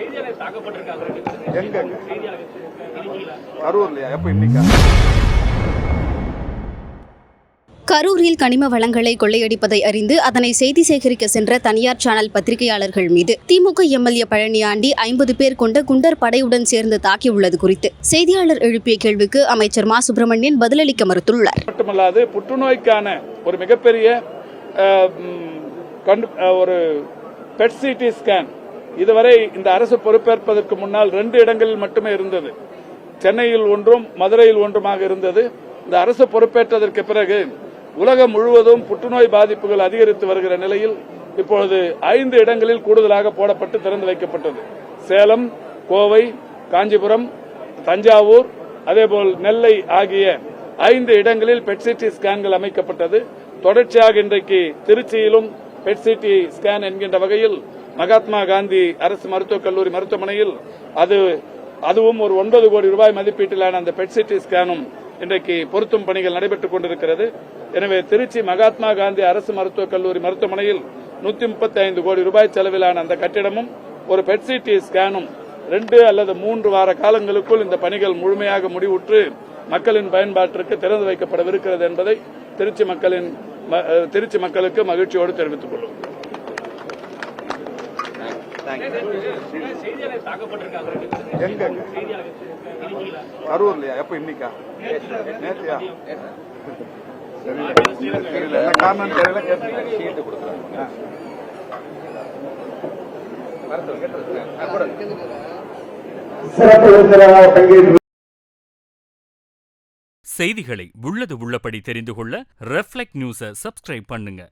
எங்க கரூர்லயா? எப்ப இன்னைக்கா? கரூரில் கனிம வளங்களை கொள்ளையடிப்பதை அறிந்து அதனை செய்தி சேகரிக்க சென்ற தனியார் சேனல் பத்திரிகையாளர்கள் மீது திமுக எம்எல்ஏ பழனியாண்டி 50 பேர் கொண்ட குண்டர் படையுடன் சேர்ந்து தாக்கியுள்ளது குறித்து செய்தியாளர் எழுப்பிய கேள்விக்கு அமைச்சர் மா சுப்பிரமணியன் பதிலளிக்க மறுத்துள்ளார். மட்டுமல்லாது புற்றுநோய்க்கான ஒரு மிகப்பெரிய ஒரு பெட் சிடி ஸ்கேன் இதுவரை இந்த அரசு பொறுப்பேற்பதற்கு முன்னால் 2 இடங்களில் மட்டுமே இருந்தது. சென்னையில் ஒன்றும் மதுரையில் ஒன்றுமாக இருந்தது. இந்த அரசு பொறுப்பேற்றதற்கு பிறகு உலகம் முழுவதும் புற்றுநோய் பாதிப்புகள் அதிகரித்து வருகிற நிலையில் இப்பொழுது 5 இடங்களில் கூடுதலாக போடப்பட்டு திறந்து வைக்கப்பட்டது. சேலம், கோவை, காஞ்சிபுரம், தஞ்சாவூர், அதேபோல் நெல்லை ஆகிய 5 இடங்களில் பெட் சிடி ஸ்கேன்கள் அமைக்கப்பட்டது. தொடர்ச்சியாக இன்றைக்கு திருச்சியிலும் பெட் சிடி ஸ்கேன் என்கின்ற வகையில் மகாத்மா காந்தி அரசு மருத்துவக் கல்லூரி மருத்துவமனையில் அதுவும் ஒரு 9 கோடி ரூபாய் மதிப்பீட்டிலான அந்த பெட் சிடி ஸ்கேனும் இன்றைக்கு பொருத்தும் பணிகள் நடைபெற்றுக் கொண்டிருக்கிறது. எனவே திருச்சி மகாத்மா காந்தி அரசு மருத்துவக் கல்லூரி மருத்துவமனையில் 135 கோடி ரூபாய் செலவிலான அந்த கட்டிடமும் ஒரு பெட் சிடி ஸ்கேனும் 2 அல்லது 3 வார காலங்களுக்குள் இந்த பணிகள் முழுமையாக முடிவுற்று மக்களின் பயன்பாட்டிற்கு திறந்து வைக்கப்படவிருக்கிறது என்பதை திருச்சி மக்களுக்கு மகிழ்ச்சியோடு தெரிவித்துக் கொள்ளும். எங்க கரூர்லயா? எப்ப இன்னைக்கா? நேத்தியா? தெரியல, என்ன காரணம் தெரியல. கேட்டு கொடுக்குறாங்க. செய்திகளை உள்ளது உள்ளபடி தெரிந்து கொள்ள ரெஃப்ளெக்ட் நியூஸை சப்ஸ்கிரைப் பண்ணுங்க.